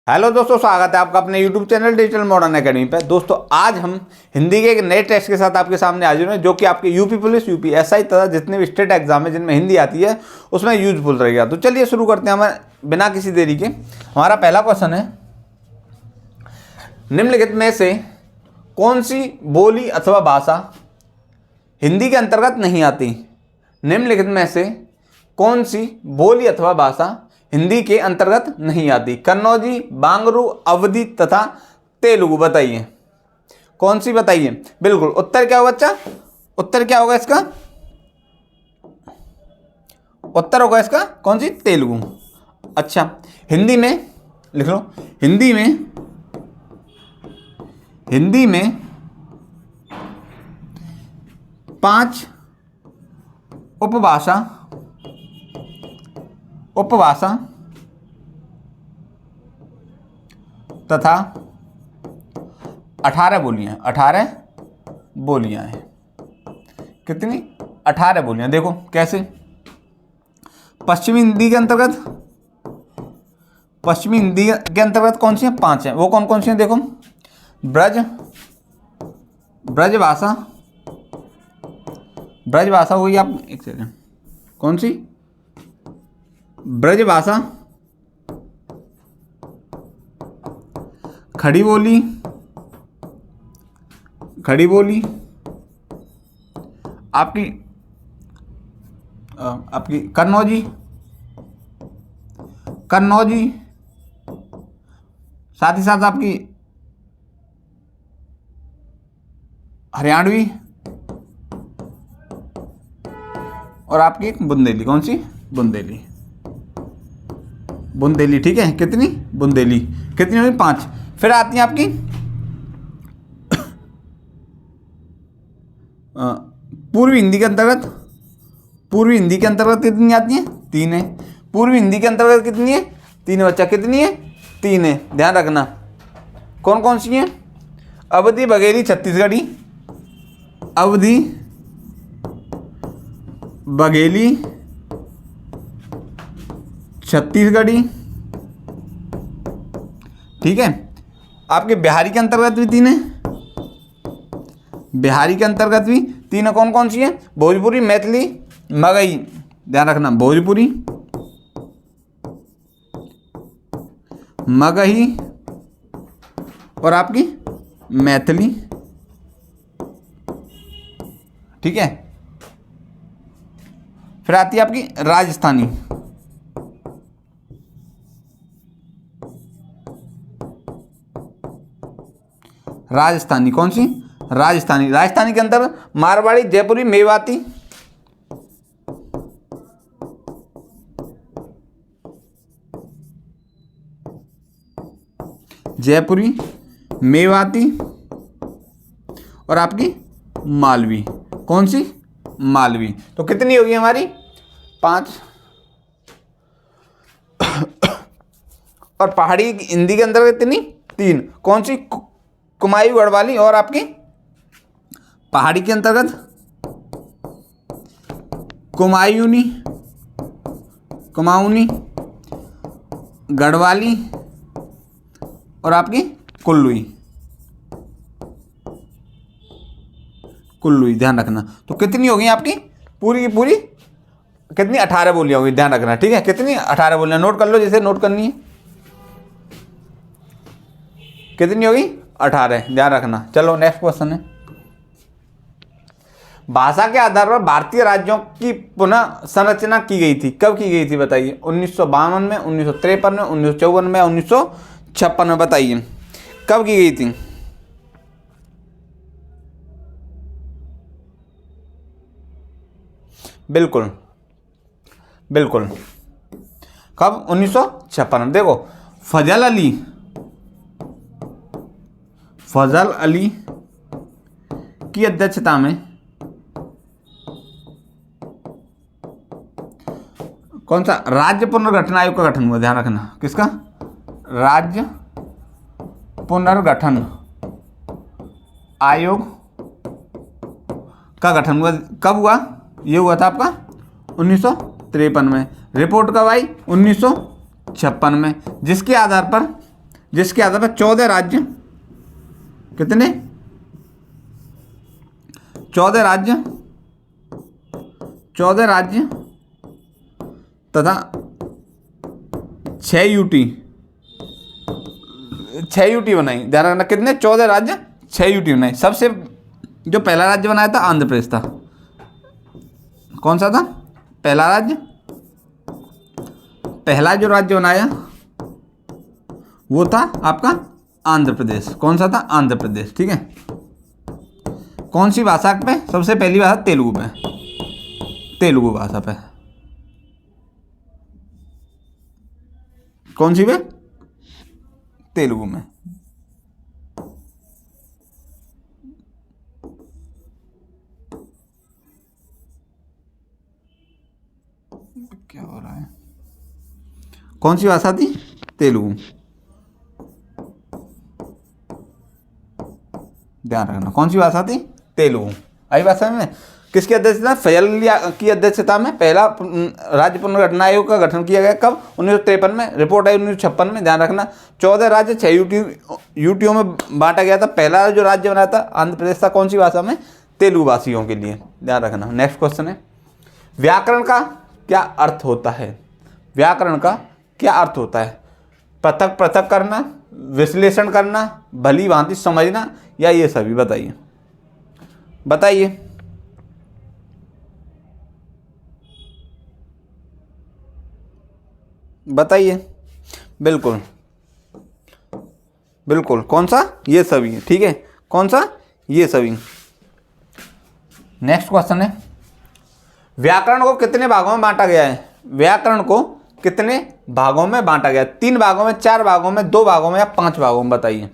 Hello दोस्तों, स्वागत है आपका अपने YouTube channel digital modern academy पे। दोस्तों आज हम हिंदी के एक नए टेस्ट के साथ आपके सामने हाजिर हैं, जो कि आपके यूपी पुलिस, यूपी एसआई तथा जितने भी स्टेट एग्जाम है जिनमें हिंदी आती है उसमें यूजफुल रहेगा। तो चलिए शुरू करते हैं हमें बिना किसी देरी के। हमारा पहला क्वेश्चन है, निम्नलिखित में से कौन सी बोली अथवा भाषा हिंदी के अंतर्गत नहीं आती? निम्नलिखित में से कौन सी बोली अथवा भाषा हिंदी के अंतर्गत नहीं आती? कन्नौजी, बांगरू, अवधी तथा तेलुगु। बताइए कौन सी, बताइए। बिल्कुल, उत्तर क्या होगा बच्चा? उत्तर क्या होगा इसका? उत्तर होगा इसका कौन सी? तेलुगु। अच्छा, हिंदी में लिख लो। हिंदी में 5 उपभाषा तथा 18 बोलियां हैं। कितनी? 18 बोलियां। देखो कैसे। पश्चिमी हिंदी के अंतर्गत कौन सी हैं? 5 हैं। वो कौन कौन सी हैं? देखो, ब्रजभाषा हुई। आप एक सेकंड, कौन सी? ब्रजभाषा, खड़ी बोली, आपकी कन्नौजी, साथ ही साथ आपकी हरियाणवी और आपकी एक बुंदेली। कौन सी? बुंदेली। ठीक है, कितनी? बुंदेली। कितनी हुई? 5। फिर आती हैं आपकी पूर्वी हिंदी के अंतर्गत कितनी आती हैं? 3 है। पूर्वी हिंदी के अंतर्गत कितनी है? 3 है बच्चा। कितनी है? 3 है। ध्यान रखना। कौन कौन सी हैं? अवधी, बघेली, छत्तीसगढ़ी। अवधी, बघेली, छत्तीसगढ़ी। ठीक है। आपके बिहारी के अंतर्गत भी 3 है। कौन कौन सी है? भोजपुरी, मैथिली, मगही। ध्यान रखना, भोजपुरी, मगही और आपकी मैथिली। ठीक है। फिर आती है आपकी राजस्थानी। कौन सी? राजस्थानी के अंदर मारवाड़ी, जयपुरी, मेवाती। और आपकी मालवी। कौन सी? मालवी। तो कितनी होगी हमारी? 5। और पहाड़ी हिंदी के अंदर कितनी? 3। कौन सी? कुमायूं, गढ़वाली और आपकी पहाड़ी के अंतर्गत कुमायूनी, गढ़वाली और आपकी कुल्लुई। ध्यान रखना। तो कितनी होगी आपकी पूरी की पूरी? कितनी? 18 बोलियां होगी। ध्यान रखना। ठीक है, कितनी? 18 बोलियां। नोट कर लो, जैसे नोट करनी है। कितनी होगी? 18। ध्यान रखना। चलो नेक्स्ट क्वेश्चन है, भाषा के आधार पर भारतीय राज्यों की पुनः संरचना की गई थी। कब की गई थी? बताइए। 1952 में, 1953 में, 1954 में, 1956 में। बताइए कब की गई थी? बिल्कुल। कब? 1956 में। देखो, फजल अली की अध्यक्षता में कौन सा? राज्य पुनर्गठन आयोग का गठन हुआ। ध्यान रखना। किसका? राज्य पुनर्गठन आयोग का गठन हुआ। कब हुआ? ये हुआ था आपका 1953 में। रिपोर्ट कब आई? 1956 में, जिसके आधार पर जिसके आधार पर 14 राज्य, कितने, 14 राज्य, 14 राज्य तथा 6 यूटी, 6 यूटी बनाई। ध्यान रखना, कितने, 14 राज्य 6 यूटी बनाई। सबसे जो पहला राज्य बनाया था आंध्र प्रदेश था। कौन सा था पहला राज्य? पहला जो राज्य बनाया वो था आपका आंध्र प्रदेश। कौन सा था? आंध्र प्रदेश। ठीक है। कौन सी भाषा पे? सबसे पहली भाषा तेलुगु पे, तेलुगु भाषा पे। कौन सी पे? तेलुगु में। क्या हो रहा है? कौन सी भाषा थी? तेलुगु। ध्यान रखना, कौन सी भाषा थी? तेलुगु। आई भाषा में किसकी अध्यक्षता? फैजलिया की अध्यक्षता में पहला राज्य पुनर्गठन आयोग का गठन किया गया। कब? 1953 में। रिपोर्ट आई 1956 में। ध्यान रखना, 14 राज्य 6 यूटीओ में बांटा गया था। पहला जो राज्य बना था आंध्र प्रदेश था। कौन सी भाषा में? तेलुगु भाषियों के लिए। ध्यान रखना। नेक्स्ट क्वेश्चन है, व्याकरण का क्या अर्थ होता है? व्याकरण का क्या अर्थ होता है? पृथक पृथक करना, विश्लेषण करना, भली भांति समझना, या ये सभी? बताइए, बताइए। बताइए। बिल्कुल बिल्कुल, कौन सा? ये सभी। ठीक है, कौन सा? ये सभी। नेक्स्ट क्वेश्चन है, व्याकरण को कितने भागों में बांटा गया है? व्याकरण को कितने भागों में बांटा गया? 3 भागों में, 4 भागों में, 2 भागों में, या 5 भागों में? बताइए।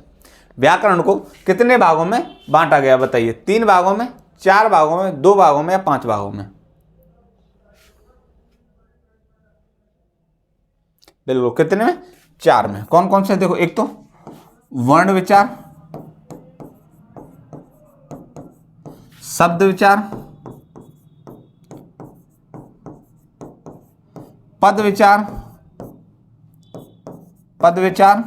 व्याकरण को कितने भागों में बांटा गया? बताइए। 3 भागों में, 4 भागों में, 2 भागों में, या 5 भागों में? बिल्कुल, कितने में? 4 में। कौन कौन से? देखो, एक तो वर्ण विचार, शब्द विचार, पद विचार, पद विचार,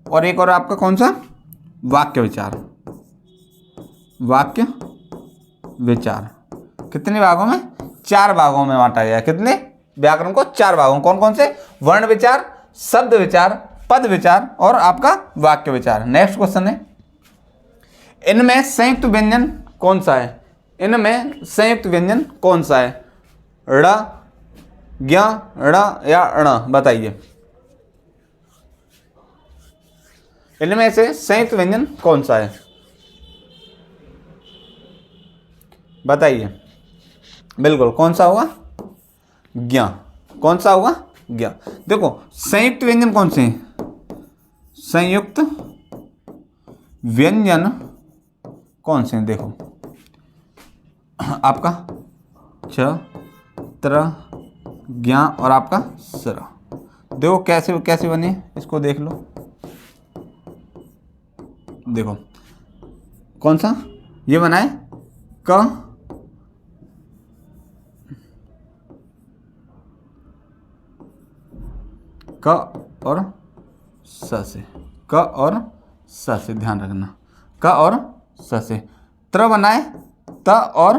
और एक और आपका कौन सा? वाक्य विचार। वाक्य विचार। कितने भागों में? 4 भागों में बांटा गया। कितने? व्याकरण को 4 भागों। कौन कौन से? वर्ण विचार, शब्द विचार, पद विचार, और आपका वाक्य विचार। नेक्स्ट क्वेश्चन है, इनमें संयुक्त व्यंजन कौन सा है? इनमें संयुक्त व्यंजन कौन सा है? ड़, ज्ञ, ण, या ण? बताइए। इनमें से संयुक्त व्यंजन कौन सा है? बताइए। बिल्कुल, कौन सा होगा? ज्ञ। कौन सा होगा? ज्ञ। देखो, संयुक्त व्यंजन कौन से हैं? संयुक्त व्यंजन कौन से हैं? देखो, आपका च, त्र, ज्ञ, और आपका स्र। देखो कैसे कैसे बने, इसको देख लो। देखो, कौन सा? ये बना है क, क और स से, क और स से। ध्यान रखना, क और स से। त्र बनाए त और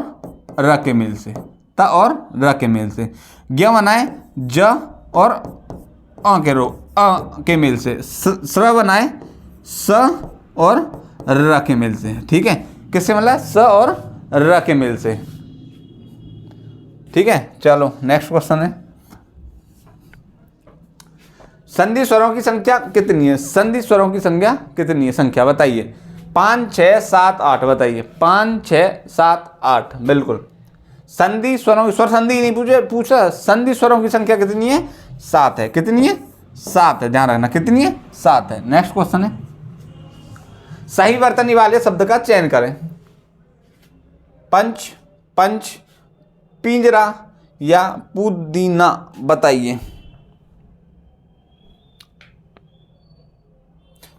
र के मेल से, त और र के मेल से। ज्ञ बनाए ज और अ के मेल से। स्र बनाए स और र के मेल से। ठीक है, किससे मिला? स और र के मेल से। ठीक है, चलो नेक्स्ट क्वेश्चन है, संधि स्वरों की संख्या कितनी है? संधि स्वरों की संख्या कितनी है? संख्या बताइए। 5, 6, 7, 8। बताइए। 5, 6, 7, 8। बिल्कुल, संधि स्वरों, स्वर संधि नहीं पूछा, संधि स्वरों की संख्या कितनी है? 7 है। कितनी है? 7 है। ध्यान रखना, कितनी है? 7 है। नेक्स्ट क्वेश्चन है, सही वर्तनी वाले शब्द का चयन करें। पंच, पंच, पिंजरा, या पुदीना? बताइए।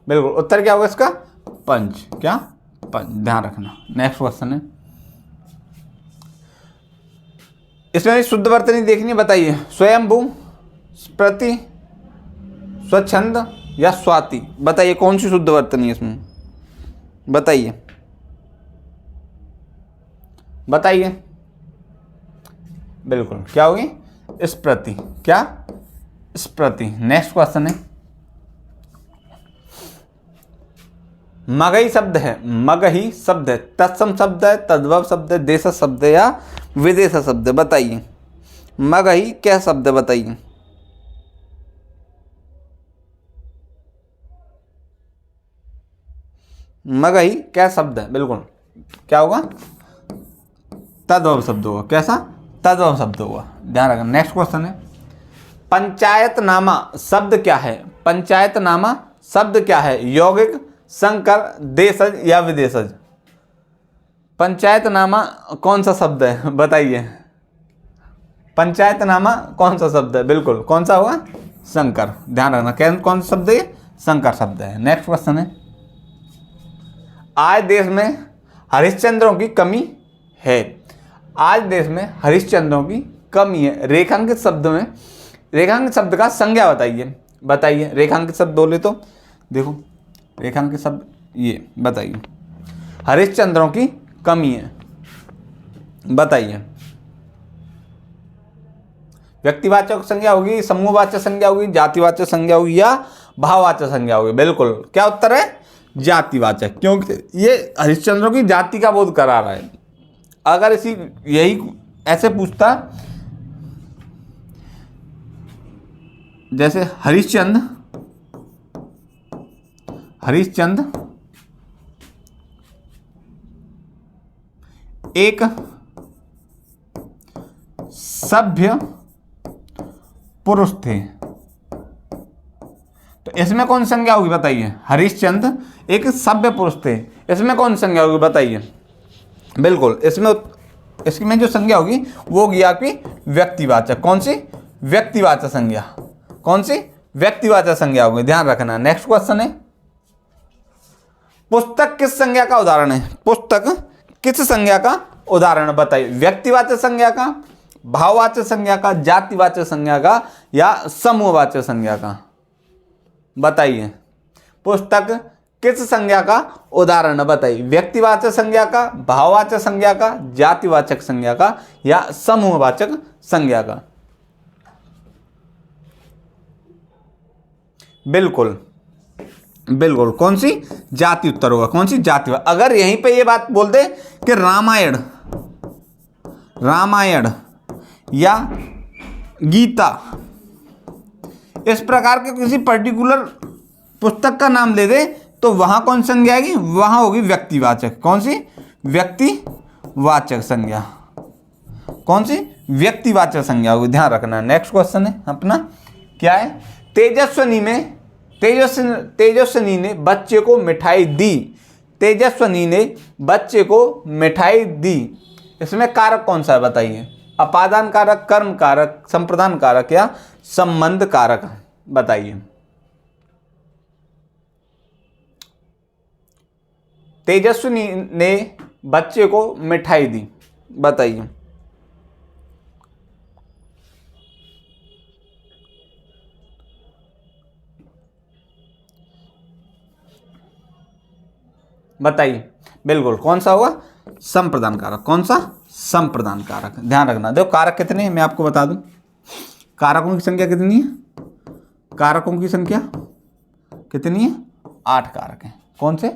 बिल्कुल, उत्तर क्या होगा इसका? पंच। क्या? पंच। ध्यान रखना। नेक्स्ट क्वेश्चन है, इसमें शुद्ध वर्तनी देखनी। बताइए। स्वयंभू, प्रति, स्वच्छंद, या स्वाति? बताइए कौन सी शुद्ध वर्तनी है इसमें, बताइए बताइए। बिल्कुल क्या होगी? स्मृति। क्या? स्मृति। नेक्स्ट क्वेश्चन है, मगही शब्द है, मगही शब्द है, तत्सम शब्द है, तद्भव शब्द है, देश शब्द है या विदेश शब्द है? बताइए मगही क्या शब्द है, बताइए। मगही क्या शब्द है? बिल्कुल क्या होगा? तद्भव शब्द होगा। कैसा? तद्भव शब्द होगा, ध्यान रखना। नेक्स्ट क्वेश्चन है, पंचायतनामा शब्द क्या है? पंचायतनामा शब्द क्या है? यौगिक, संकर, देशज या विदेशज? पंचायतनामा कौन सा शब्द है, बताइए। पंचायतनामा कौन सा शब्द है? बिल्कुल कौन सा होगा? संकर। ध्यान रखना कौन सा शब्द है? संकर शब्द है। नेक्स्ट क्वेश्चन है, आज देश में हरिश्चंद्रों की कमी है। आज देश में हरिश्चंद्रों की कमी है। रेखांकित शब्द में, रेखांकित शब्द का संज्ञा बताइए। बताइए रेखांकित शब्द बोले तो देखो, रेखांकित शब्द ये बताइए। हरिश्चंद्रों की कमी है, बताइए। व्यक्तिवाचक संज्ञा होगी, समूहवाचक संज्ञा होगी, जातिवाचक संज्ञा होगी या भाववाचक संज्ञा होगी? बिल्कुल क्या उत्तर है? जातिवाचक, क्योंकि ये हरिश्चंद्रों की जाति का बोध करा रहा है। अगर इसी यही ऐसे पूछता, जैसे हरिश्चंद्र एक सभ्य पुरुष थे, तो इसमें कौन सी संज्ञा होगी? बताइए। हरिश्चंद्र एक सभ्य पुरुष थे, इसमें कौन सी संज्ञा होगी? बताइए। बिल्कुल इसमें जो संज्ञा होगी वो होगी आपकी व्यक्तिवाचक। कौन सी? व्यक्तिवाचक संज्ञा। कौन सी? व्यक्तिवाचक संज्ञा होगी, ध्यान रखना। नेक्स्ट क्वेश्चन है, पुस्तक किस संज्ञा का उदाहरण है? पुस्तक किस संज्ञा का उदाहरण? बताइए। व्यक्तिवाचक संज्ञा का, भाववाचक संज्ञा का, जातिवाचक संज्ञा का या समूहवाचक संज्ञा का? बताइए। पुस्तक किस संज्ञा का उदाहरण? बताइए। व्यक्तिवाचक संज्ञा का, भाववाचक संज्ञा का, जातिवाचक संज्ञा का या समूहवाचक संज्ञा का? बिल्कुल बिल्कुल कौन सी? जाति उत्तर होगा। कौन सी? जाति। अगर यहीं पे ये बात बोल दे कि रामायण या गीता, इस प्रकार के किसी पर्टिकुलर पुस्तक का नाम ले दे, तो वहां कौन संज्ञा आएगी? वहां होगी व्यक्तिवाचक। कौन सी? व्यक्तिवाचक संज्ञा। कौन सी? व्यक्तिवाचक संज्ञा होगी, ध्यान रखना। नेक्स्ट क्वेश्चन है अपना, क्या है? तेजस्विनी ने बच्चे को मिठाई दी। तेजस्विनी ने बच्चे को मिठाई दी, इसमें कारक कौन सा है? बताइए। अपादान कारक, कर्म कारक, संप्रदान कारक या संबंध कारक? बताइए। तेजस्विनी ने बच्चे को मिठाई दी, बताइए। बताइए। बिल्कुल कौन सा होगा? संप्रदान कारक। कौन सा? संप्रदान कारक। ध्यान रखना। देखो कारक कितने हैं मैं आपको बता दूं। कारकों की संख्या कितनी है? कारकों की संख्या कितनी है? 8 कारक हैं। कौन से?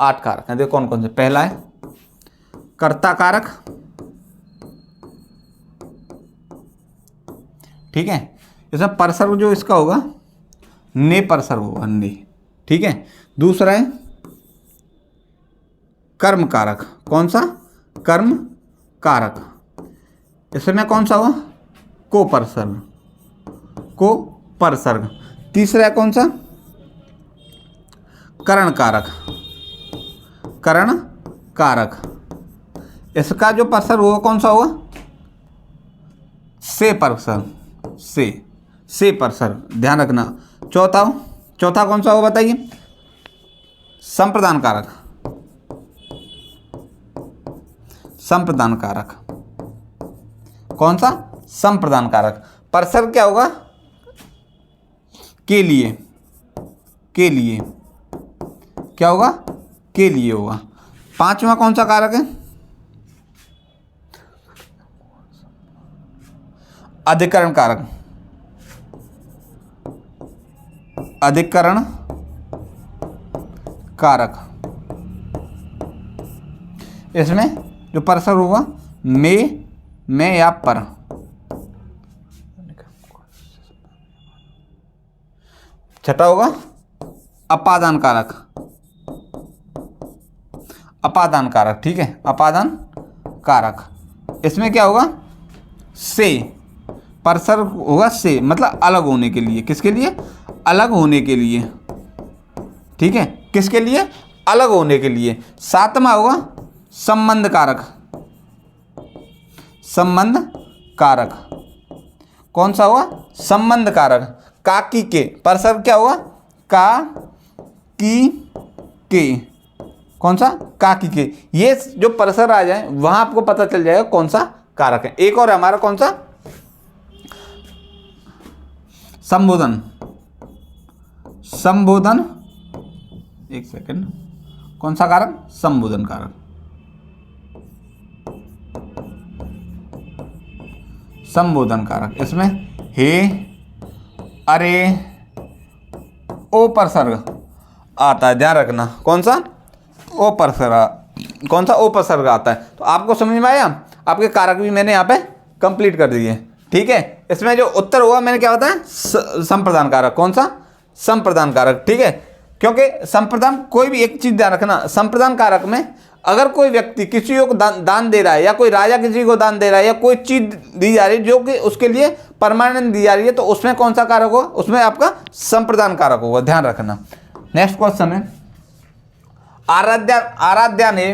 8 कारक हैं। देखो कौन कौन से। पहला है कर्ता कारक, ठीक है। इसमें परसर्ग जो इसका होगा ने परसर्ग होगा, ने, ठीक है। दूसरा है कर्म कारक। कौन सा? कर्म कारक। इसमें कौन सा हुआ? को परसर्ग। तीसरा है कौन सा? करण कारक। इसका जो परसर्ग होगा कौन सा होगा? से परसर्ग, ध्यान रखना। चौथा कौन सा होगा? बताइए। संप्रदान कारक। कौन सा? संप्रदान कारक। परसर्ग क्या होगा? के लिए, के लिए, क्या होगा, के लिए होगा। पांचवा कौन सा कारक है, अधिकरण कारक, अधिकरण कारक। इसमें जो परसर होगा में या पर। छठा होगा अपादान कारक, अपादान कारक, ठीक है, अपादान कारक। इसमें क्या होगा, से, परसर होगा से, मतलब अलग होने के लिए, किसके लिए, अलग होने के लिए, ठीक है, किसके लिए, अलग होने के लिए। सातवां होगा संबंध कारक, संबंध कारक, कौन सा होगा, संबंध कारक। का की के, परसर क्या होगा, का की के, कौन सा, का की के। ये जो परसर आ जाए वहां आपको पता चल जाएगा कौन सा कारक है। एक और हमारा कौन सा, संबोधन, संबोधन, एक सेकंड, कौन सा कारक, संबोधन कारक, संबोधन कारक। इसमें हे, अरे, ओ परसर्ग आता है, ध्यान रखना, कौन सा, ओ परसर्ग, कौन सा, ओ परसर्ग आता है। तो आपको समझ में आया, आपके कारक भी मैंने यहाँ पे कंप्लीट कर दिए, ठीक है। इसमें जो उत्तर हुआ मैंने क्या बताया, संप्रदान कारक, कौन सा, संप्रदान कारक, ठीक है। क्योंकि संप्रदान, कोई भी एक चीज ध्यान रखना, संप्रदान कारक में अगर कोई व्यक्ति किसी को दान दे रहा है, या कोई राजा किसी को दान दे रहा है, या कोई चीज दी जा रही है जो कि उसके लिए परमानेंट दी जा रही है, तो उसमें कौन सा कारक होगा, उसमें आपका संप्रदान कारक होगा, ध्यान रखना। नेक्स्ट क्वेश्चन है, आराध्या ने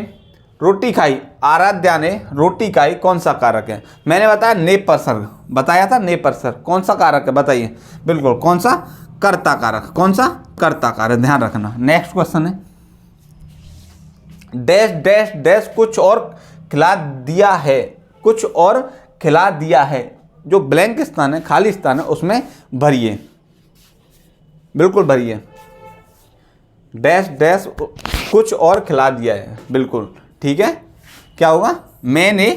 रोटी खाई, आराध्या ने रोटी खाई, कौन सा कारक है। मैंने बताया ने परसर्ग, बताया था ने परसर्ग, कौन सा कारक है बताइए, बिल्कुल, कौन सा, कर्ता कारक, कौन सा, कर्ता कारक, ध्यान रखना। नेक्स्ट क्वेश्चन है, डैश डैश डैश कुछ और खिला दिया है, कुछ और खिला दिया है। जो ब्लैंक स्थान है, खाली स्थान है, उसमें भरिए, बिल्कुल भरिए, डैश डैश कुछ और खिला दिया है, बिल्कुल ठीक है। क्या होगा, मैंने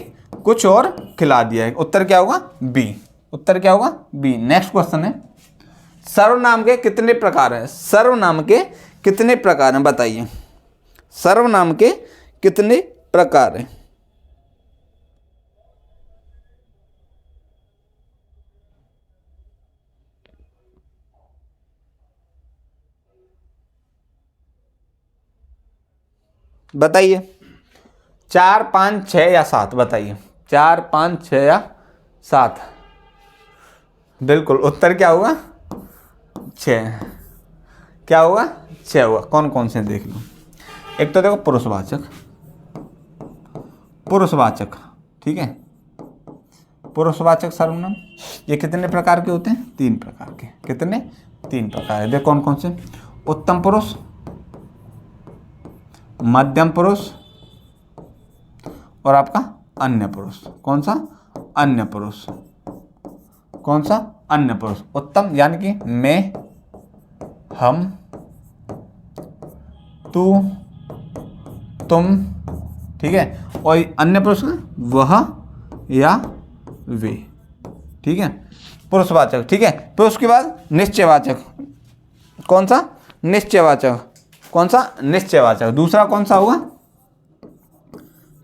कुछ और खिला दिया है, उत्तर क्या होगा, बी, उत्तर क्या होगा, बी। नेक्स्ट क्वेश्चन है, सर्वनाम के कितने प्रकार हैं, सर्वनाम के कितने प्रकार हैं बताइए, सर्वनाम के कितने प्रकार हैं। बताइए, 4, 5, 6 या 7, बताइए, 4, 5, 6 या 7, बिल्कुल उत्तर क्या होगा, 6, क्या होगा, 6 होगा। कौन कौन से देख लो, एक तो देखो पुरुषवाचक, पुरुषवाचक, ठीक है, पुरुषवाचक सर्वनाम, ये कितने प्रकार के होते हैं, 3 प्रकार के, कितने, 3 प्रकार है। देखो कौन कौन से, उत्तम पुरुष, मध्यम पुरुष और आपका अन्य पुरुष। कौन सा, अन्य पुरुष, कौन सा, अन्य पुरुष। उत्तम यानी कि मैं, हम, तू, तुम, ठीक है, और अन्य पुरुष वह या वे, ठीक है, पुरुषवाचक, ठीक है। फिर उसके बाद निश्चयवाचक, कौन सा, निश्चयवाचक, कौन सा, निश्चयवाचक। दूसरा कौन सा होगा,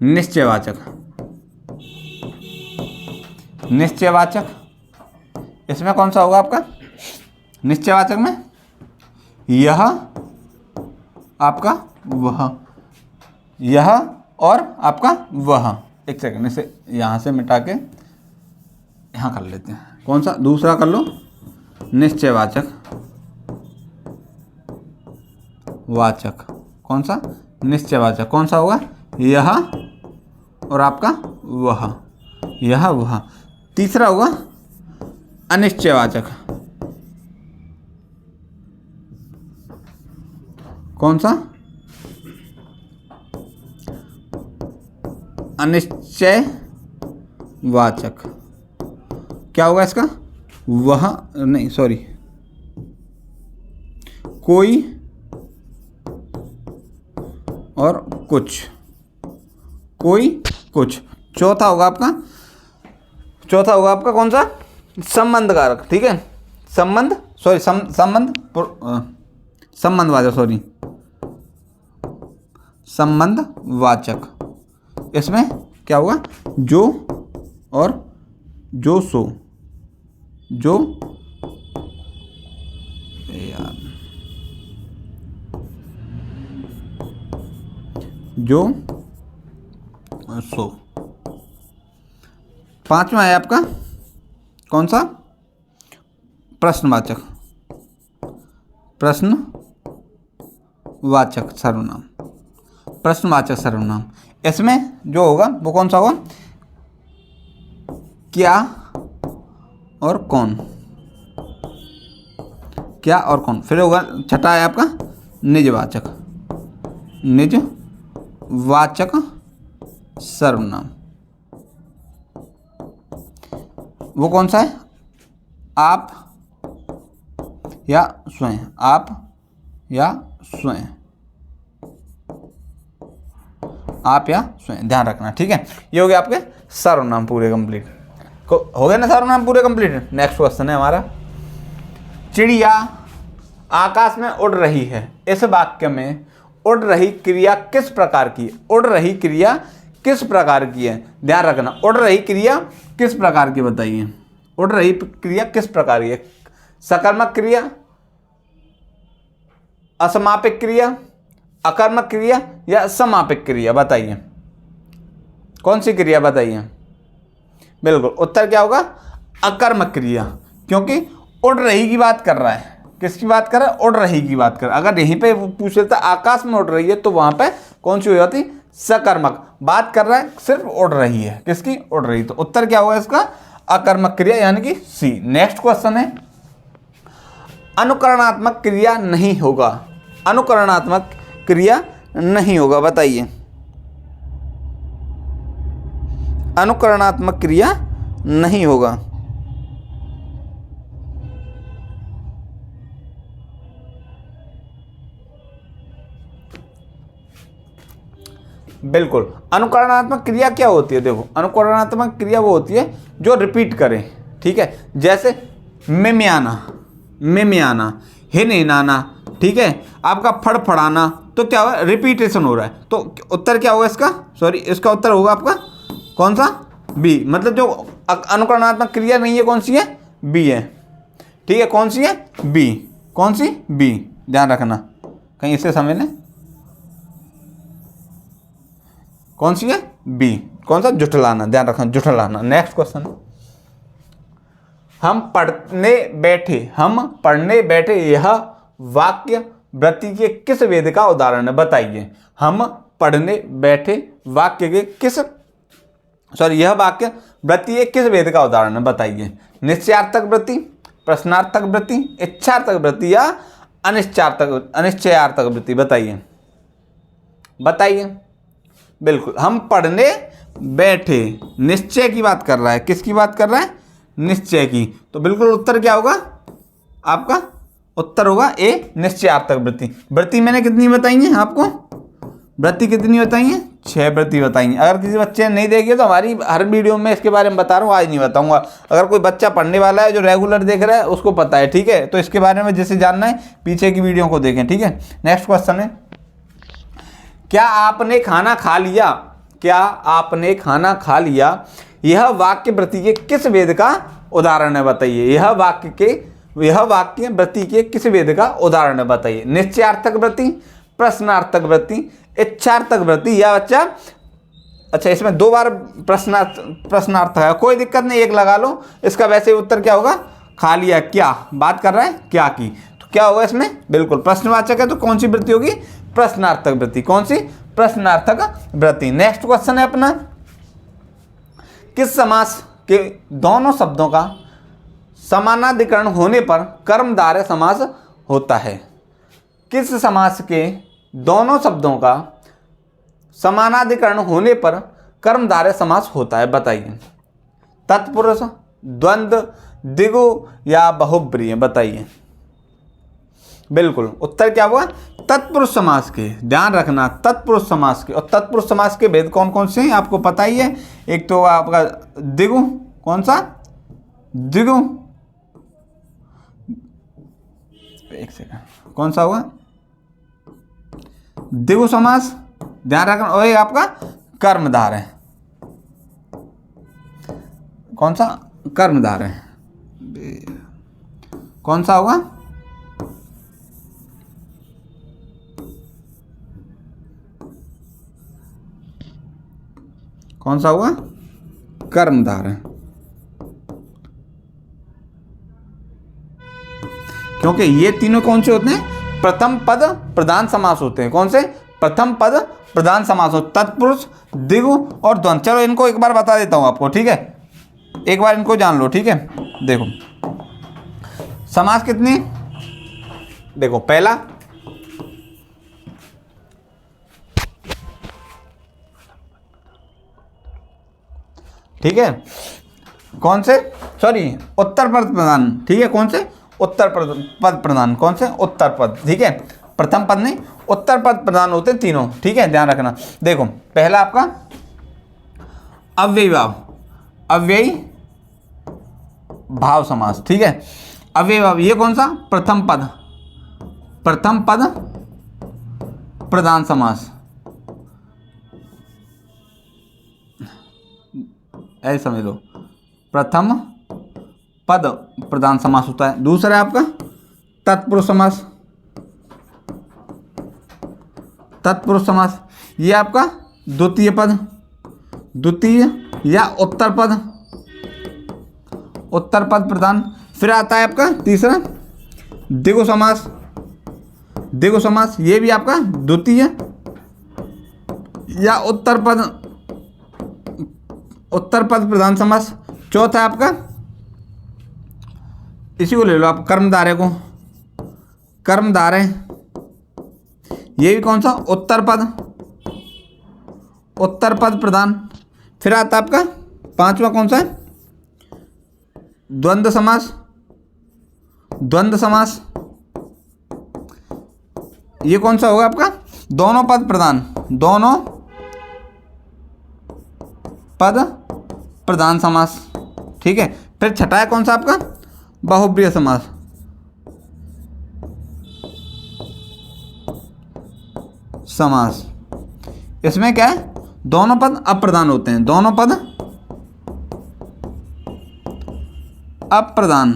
निश्चयवाचक, निश्चयवाचक। इसमें कौन सा होगा आपका, निश्चयवाचक में यह, आपका वह, यह और आपका वह। एक सेकंड, इसे यहां से मिटा के यहां कर लेते हैं। कौन सा, दूसरा कर लो, निश्चयवाचक, वाचक, कौन सा, निश्चयवाचक, कौन सा होगा, यह और आपका वह, यह वह। तीसरा होगा अनिश्चयवाचक, कौन सा, अनिश्चयवाचक। क्या होगा इसका, वह नहीं, सॉरी, कोई और कुछ, कोई कुछ। चौथा होगा आपका कौन सा? संबंध कारक, ठीक है, संबंधवाचक। इसमें क्या होगा? जो और जो सो, जो यार जो और सो। पांचवा है आपका कौन सा? प्रश्नवाचक सर्वनाम, प्रश्नवाचक सर्वनाम। इसमें जो होगा वो कौन सा होगा? क्या और कौन, क्या और कौन। फिर होगा छठा है आपका निजवाचक सर्वनाम। वो कौन सा है? आप या स्वयं, आप या स्वयं, आप या स्वयं, ध्यान रखना, ठीक है। ये हो गया आपके सर्वनाम पूरे कंप्लीट। हो गया ना सर्वनाम पूरे कंप्लीट। नेक्स्ट क्वेश्चन है हमारा, चिड़िया आकाश में उड़ रही है। इस वाक्य में उड़ रही क्रिया किस प्रकार की? उड़ रही क्रिया किस प्रकार की है? ध्यान रखना, उड़ रही क्रिया किस प्रकार की बताइए। उड़ रही क्रिया किस प्रकार की है? सकर्मक क्रिया, असमापिक क्रिया, अकर्मक क्रिया या समापिक क्रिया? बताइए कौन सी क्रिया बताइए। बिल्कुल उत्तर क्या होगा? अकर्मक क्रिया, क्योंकि उड़ रही की बात कर रहा है। किसकी बात कर रहा है? उड़ रही की बात कर रहा है। अगर यहीं पे पूछ लेता आकाश में उड़ रही है तो वहां पे कौन सी हो जाती? सकर्मक। बात कर रहा है सिर्फ उड़ रही है, किसकी? उड़ रही। तो उत्तर क्या होगा इसका? अकर्मक क्रिया, यानी कि सी। नेक्स्ट क्वेश्चन है, अनुकरणात्मक क्रिया नहीं होगा। अनुकरणात्मक क्रिया नहीं होगा, बताइए। अनुकरणात्मक क्रिया नहीं होगा। बिल्कुल, अनुकरणात्मक क्रिया क्या होती है? देखो, अनुकरणात्मक क्रिया वो होती है जो रिपीट करे, ठीक है। जैसे मिमियाना, हिनहिनाना, ठीक है, आपका फड़फड़ाना, तो क्या होगा? रिपीटेशन हो रहा है। तो उत्तर क्या होगा इसका? सॉरी, इसका उत्तर होगा आपका कौन सा? बी। मतलब जो अनुकरणात्मक क्रिया नहीं है कौन सी है? बी है, ठीक है। कौन सी है? बी। कौन सी? बी। ध्यान रखना, कहीं इसे समझ लें। कौन सी है? बी। कौन सा? जुठलाना, ध्यान रखना, जुठलाना। नेक्स्ट क्वेश्चन, हम पढ़ने बैठे यह वाक्य वृत्ति के किस वेद का उदाहरण है? बताइए। हम पढ़ने बैठे वाक्य के यह वाक्य वृत्ति के किस वेद का उदाहरण है? बताइए। निश्चयार्थक वृत्ति, प्रश्नार्थक वृत्ति, इच्छार्थक वृत्ति या अनिश्चयार्थक वृत्ति? बताइए। बिल्कुल, हम पढ़ने बैठे, निश्चय की बात कर रहा है। किसकी बात कर रहा है? निश्चय की। तो बिल्कुल उत्तर क्या होगा आपका? उत्तर होगा ए, निश्चयार्थक वृत्ति। वृत्ति मैंने कितनी बताई है आपको? वृत्ति कितनी बताई है? 6 वृत्ति बताई है। अगर किसी बच्चे ने नहीं देखी तो हमारी हर वीडियो में इसके बारे में बता रहा हूँ, आज नहीं बताऊंगा। अगर कोई बच्चा पढ़ने वाला है जो रेगुलर देख रहा है उसको पता है, ठीक है। तो इसके बारे में जिसे जानना है पीछे की वीडियो को देखें, ठीक है। नेक्स्ट क्वेश्चन है, क्या आपने खाना खा लिया? क्या आपने खाना खा लिया? यह वाक्य वृत्ति के किस वेद का उदाहरण है? बताइए। यह वाक्य वृत्ति के किस वेद का उदाहरण है? बताइए। निश्चयार्थक वृत्ति, प्रश्नार्थक वृत्ति, इच्छार्थक वृत्ति या अच्छा इसमें 2 बार प्रश्नार्थ है, कोई दिक्कत नहीं, एक लगा लो। इसका वैसे उत्तर क्या होगा? खा लिया, क्या बात कर रहा है? क्या की। तो क्या होगा इसमें? बिल्कुल प्रश्नवाचक है, तो कौन सी वृत्ति होगी? प्रश्नार्थक वृत्ति। कौन सी? प्रश्नार्थक वृत्ति। नेक्स्ट क्वेश्चन है अपना, किस समास के दोनों शब्दों का समानाधिकरण होने पर कर्मधारय समास होता है? किस समास के दोनों शब्दों का समानाधिकरण होने पर कर्मधारय समास होता है? बताइए। तत्पुरुष, द्वंद्व, द्विगु या बहुब्रीहि? बताइए। बिल्कुल, उत्तर क्या हुआ? तत्पुरुष समास के। ध्यान रखना, तत्पुरुष समास के। और तत्पुरुष समास के भेद कौन कौन से हैं आपको पता ही है। एक तो आपका द्विगु, कौन सा? द्विगु, एक सेकंड, कौन सा हुआ? द्विगु समास, ध्यान रखना। और ये आपका कर्मधार है। कौन सा? कर्मधार है। कौन सा होगा? कौन सा होगा? कर्मधार है। क्योंकि ये तीनों कौन से होते हैं? प्रथम पद प्रधान समास होते हैं। कौन से? प्रथम पद प्रधान समास हो, तत्पुरुष, द्विगु और द्वंद्व। चलो इनको एक बार बता देता हूं आपको, ठीक है? एक बार इनको जान लो, ठीक है? देखो समास कितने? देखो पहला ठीक है, कौन से? सॉरी, उत्तर पद प्रधान, ठीक है? कौन से? उत्तर पद प्रधान। कौन से? उत्तर पद, ठीक है? प्रथम पद नहीं, उत्तर पद प्रधान होते हैं तीनों, ठीक है? ध्यान रखना। देखो पहला आपका अव्ययी भाव, अव्ययी भाव समास, ठीक है? अव्ययी भाव, ये कौन सा? प्रथम पद, प्रथम पद प्रधान समास, ऐसे समझ लो, प्रथम पद प्रधान समास होता है। दूसरा है आपका तत्पुरुष समास, तत्पुरुष समास, ये आपका द्वितीय पद, द्वितीय या उत्तर पद, उत्तर पद प्रधान। फिर आता है आपका तीसरा द्विगु समास, द्विगु समास, ये भी आपका द्वितीय या उत्तर पद प्रधान समास। चौथा आपका, इसी को ले लो आप, कर्मधारय को, कर्मधारय, ये भी कौन सा? उत्तर पद प्रधान। फिर आता आपका पांचवा, कौन सा है? द्वंद्व समास, द्वंद्व समास, ये कौन सा होगा आपका? दोनों पद प्रधान, दोनों पद प्रधान समास, ठीक है? फिर छठा है कौन सा आपका? बहुब्रीहि समास, समास। इसमें क्या है? दोनों पद अप्रधान होते हैं, दोनों पद अप्रधान,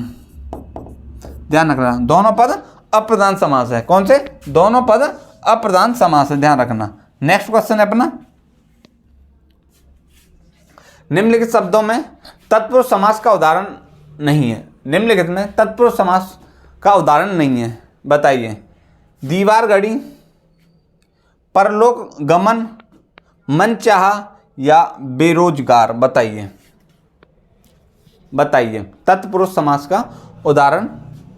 ध्यान रखना, दोनों पद अप्रधान समास है। कौन से? दोनों पद अप्रधान समास है, ध्यान रखना। नेक्स्ट क्वेश्चन है अपना, निम्नलिखित शब्दों में तत्पुरुष समास का उदाहरण नहीं है। निम्नलिखित में तत्पुरुष समास का उदाहरण नहीं है, बताइए। दीवार गड़ी, परलोक गमन, मनचाहा या बेरोजगार, बताइए, बताइए। तत्पुरुष समास का उदाहरण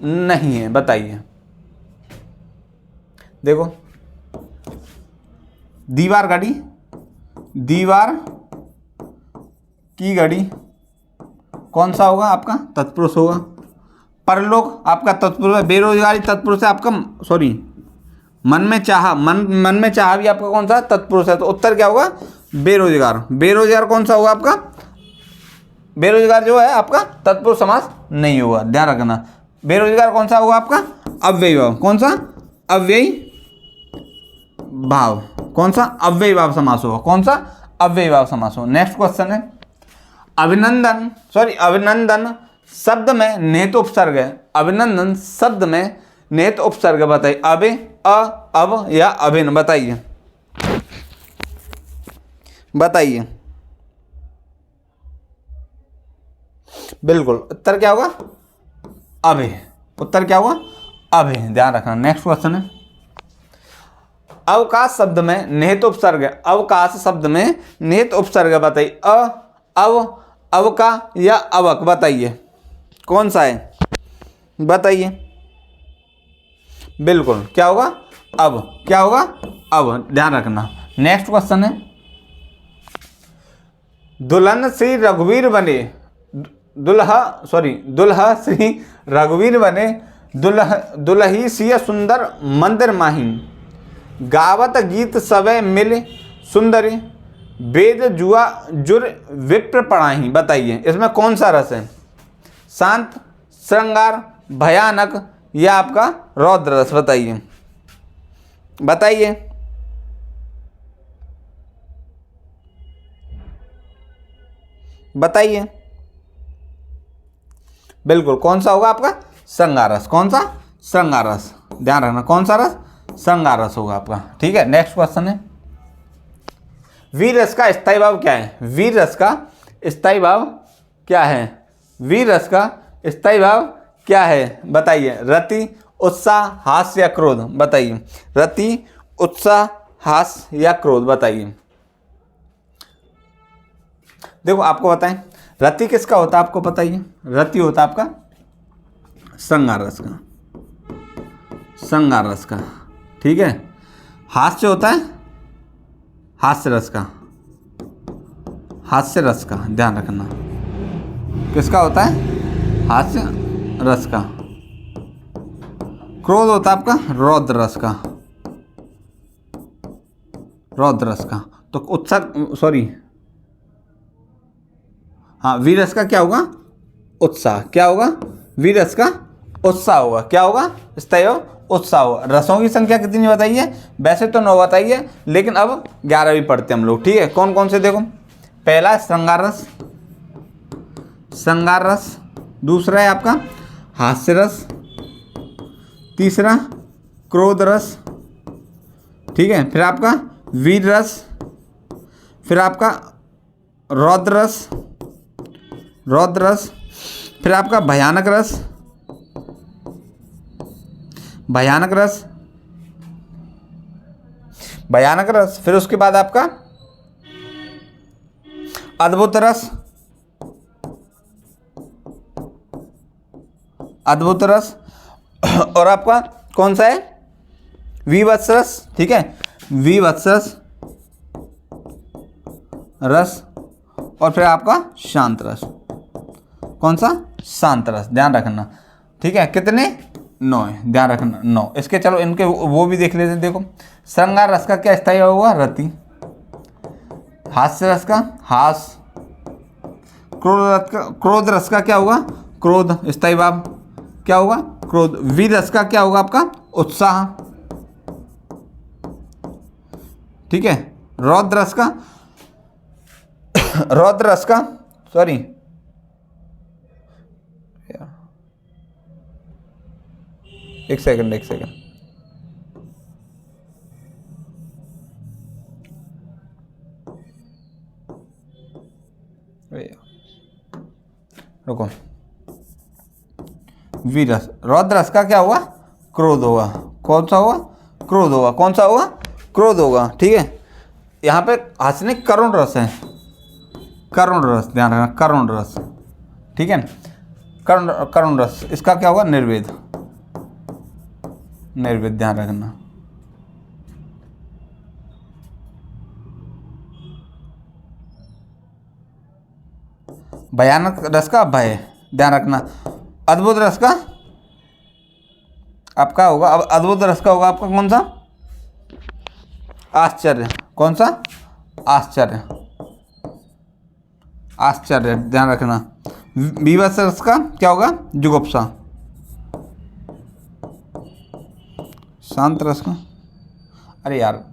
नहीं है, बताइए। देखो दीवार गड़ी, दीवार की गड़ी कौन सा होगा आपका? तत्पुरुष होगा। परलोक आपका तत्पुरुष है। बेरोजगारी तत्पुरुष है आपका, सॉरी, मन में चाहा, मन में चाहा भी आपका कौन सा? तत्पुरुष है। तो उत्तर क्या होगा? बेरोजगार। बेरोजगार कौन सा होगा आपका? बेरोजगार जो है आपका तत्पुरुष समास नहीं होगा, ध्यान रखना। बेरोजगार कौन सा होगा आपका? अव्ययी भाव। कौन सा? अव्ययी भाव। कौन सा? अव्ययी भाव समास होगा। कौन सा? अव्ययी भाव समास होगा। नेक्स्ट क्वेश्चन है, अभिनंदन, सॉरी, अभिनंदन शब्द में निहित उपसर्ग है। अभिनंदन शब्द में निहित उपसर्ग बताइए। अबे, अ, अब या अभिन, बताइए, बताइए। बिल्कुल, उत्तर क्या होगा? अभे। उत्तर क्या होगा? अभे, ध्यान रखना। नेक्स्ट क्वेश्चन है, अवकाश शब्द में निहित उपसर्ग है। अवकाश शब्द में निहित उपसर्ग बताइए। अ, अव, अवका या अवक, बताइए कौन सा है, बताइए। बिल्कुल, क्या होगा? अब। क्या होगा? अब, ध्यान रखना। नेक्स्ट क्वेश्चन है, दुल्हन श्री रघुवीर बने, दुल्हा श्री रघुवीर बने, दुलही सिय सुंदर मंदिर माही, गावत गीत सवे मिल सुंदरी, वेद जुआ जुर विप्र पढ़ाही। बताइए इसमें कौन सा रस है? शांत, श्रृंगार, भयानक या आपका रौद्र रस? बताइए बताइए। बताइए बिल्कुल कौन सा होगा आपका? श्रृंगार रस। कौन सा? श्रृंगार रस। ध्यान रखना कौन सा रस? श्रृंगार रस होगा आपका। ठीक है, नेक्स्ट क्वेश्चन है, वीर रस का स्थायी भाव क्या है? वीर रस का स्थायी भाव क्या है? वीर रस का स्थायी भाव क्या है? बताइए। रति, उत्साह, हास्य या क्रोध? बताइए। रति, उत्साह, हास्य या क्रोध? बताइए। देखो आपको बताएं, रति किसका होता है आपको पता ही है? रति होता है आपका श्रृंगार रस का, श्रृंगार रस का। ठीक है। हास्य होता है हास्य रस का, हास्य रस का। ध्यान रखना किसका होता है? हास्य रस का। क्रोध होता है आपका रौद्र रस का, रौद्र रस का। तो उत्साह, सॉरी, हाँ, वीर रस का क्या होगा? उत्साह। क्या होगा? वीर रस का उत्साह होगा। क्या होगा? स्थायी उत्साह होगा। रसों की संख्या कितनी बताइए? वैसे तो 9 बताइए, लेकिन अब 11 भी पढ़ते हम लोग। ठीक है, कौन कौन से? देखो, पहला श्रृंगार रस, श्रृंगार रस। दूसरा है आपका हास्य रस। तीसरा क्रोध रस। ठीक है, फिर आपका वीर रस, फिर आपका रौद्र रस, रौद्र रस, फिर आपका भयानक रस, भयानक रस, भयानक रस। फिर उसके बाद आपका अद्भुत रस, अद्भुत रस। और आपका कौन सा है? विवत्स रस। ठीक है, विवत्स रस, रस। और फिर आपका शांत रस। कौन सा? शांत रस। ध्यान रखना। ठीक है, कितने? 9 है। ध्यान रखना 9। इसके चलो इनके वो भी देख लेते हैं। देखो, श्रृंगार रस का क्या स्थायी होगा? रति। हास्य रस का हास। क्रोध रस का क्या होगा? क्रोध। स्थायी भाव क्या होगा? क्रोध। वीर रस का क्या होगा आपका? उत्साह। ठीक है। रौद्र रस का, रौद्र रस का, सॉरी, एक सेकंड, एक सेकंड। रुको। वीरस। रौद्र रस का क्या होगा? क्रोध होगा। कौन सा होगा? क्रोध होगा। कौन सा होगा? क्रोध होगा। ठीक है, यहाँ पे हास्य करुण रस है, करुण रस। ध्यान रखना, करुण रस। ठीक है, करुण, करुण रस। इसका क्या होगा? निर्वेद, निर्वेद। ध्यान रखना। भयानक रस का भय। ध्यान रखना। अद्भुत रस का आपका होगा, अब अद्भुत रस का होगा आपका कौन सा? आश्चर्य। कौन सा? आश्चर्य, आश्चर्य। ध्यान रखना। विवश रस का क्या होगा? जुगुप्सा। शांत रस का, अरे यार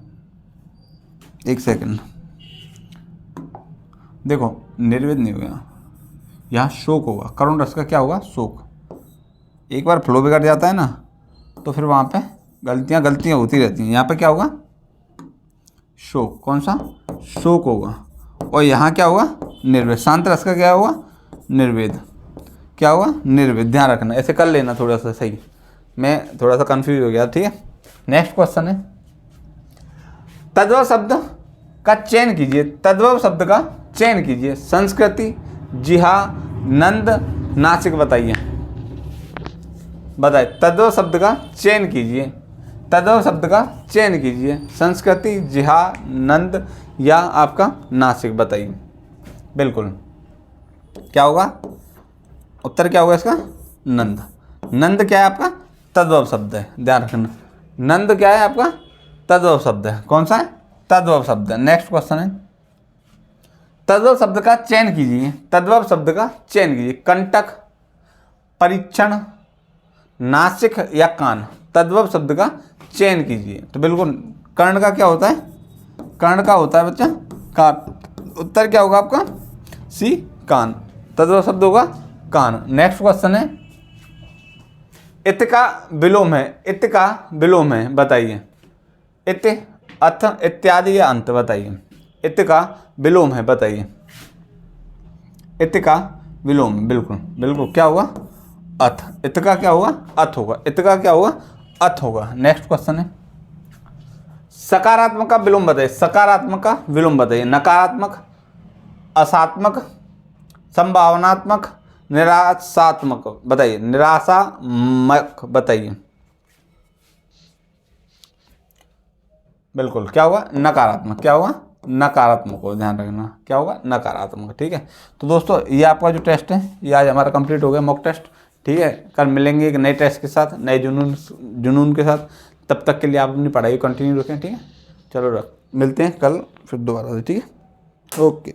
एक सेकंड, देखो निर्वेद नहीं होगा, यहाँ शोक होगा। करुण रस का क्या होगा? शोक। एक बार फ्लो बिगड़ जाता है ना, तो फिर वहाँ पे गलतियाँ होती रहती हैं। यहाँ पे क्या होगा? शोक। कौन सा? शोक होगा। और यहाँ क्या होगा? निर्वेद। शांत रस का क्या होगा? निर्वेद। क्या होगा? निर्वेद। ध्यान रखना, ऐसे कर लेना थोड़ा सा, सही। मैं थोड़ा सा कंफ्यूज हो गया। ठीक है, नेक्स्ट क्वेश्चन है, तद्भव शब्द का चयन कीजिए। तद्भव शब्द का चयन कीजिए। संस्कृति, जिहा, नंद, नासिक। बताइए, बताइए। तद्भव शब्द का चयन कीजिए। तद्भव शब्द का चयन कीजिए। संस्कृति, जिहा, नंद या आपका नासिक। बताइए। बिल्कुल क्या होगा? उत्तर क्या होगा इसका? नंद। नंद क्या है आपका? तद्भव शब्द है, ध्यान रखना। नंद क्या है आपका? तद्भव शब्द है। कौन सा है? तद्भव शब्द है। नेक्स्ट क्वेश्चन है, तद्भव शब्द का चयन कीजिए। तद्भव शब्द का चयन कीजिए। कंटक, परीक्षण, नासिक या कान। तद्भव शब्द का चयन कीजिए। तो बिल्कुल कर्ण का क्या होता है? कर्ण का होता है बच्चा कान। उत्तर क्या होगा आपका? सी, कान। तद्भव शब्द होगा कान। नेक्स्ट क्वेश्चन है, इत का विलोम है। इत का विलोम है, बताइए। इत, अथ, इत्यादि या अंत, बताइए। इत का विलोम है, बताइए। इत का विलोम, बिल्कुल बिल्कुल क्या होगा? अथ। इत का क्या होगा? अथ होगा। इत का क्या होगा? अथ होगा। नेक्स्ट क्वेश्चन है, सकारात्मक का विलोम बताइए। सकारात्मक का विलोम बताइए। नकारात्मक, असात्मक, संभावनात्मक, निराशात्मक, बताइए। निराशात्मक, बताइए। बिल्कुल क्या होगा? नकारात्मक। क्या होगा? नकारात्मक हो, ध्यान रखना। क्या होगा? नकारात्मक। ठीक है, तो दोस्तों ये आपका जो टेस्ट है ये आज हमारा कंप्लीट हो गया, मॉक टेस्ट। ठीक है, कल मिलेंगे एक नए टेस्ट के साथ, नए जुनून के साथ। तब तक के लिए आप अपनी पढ़ाई कंटिन्यू रखें। ठीक है, चलो मिलते हैं कल फिर दोबारा से। ठीक है, ओके।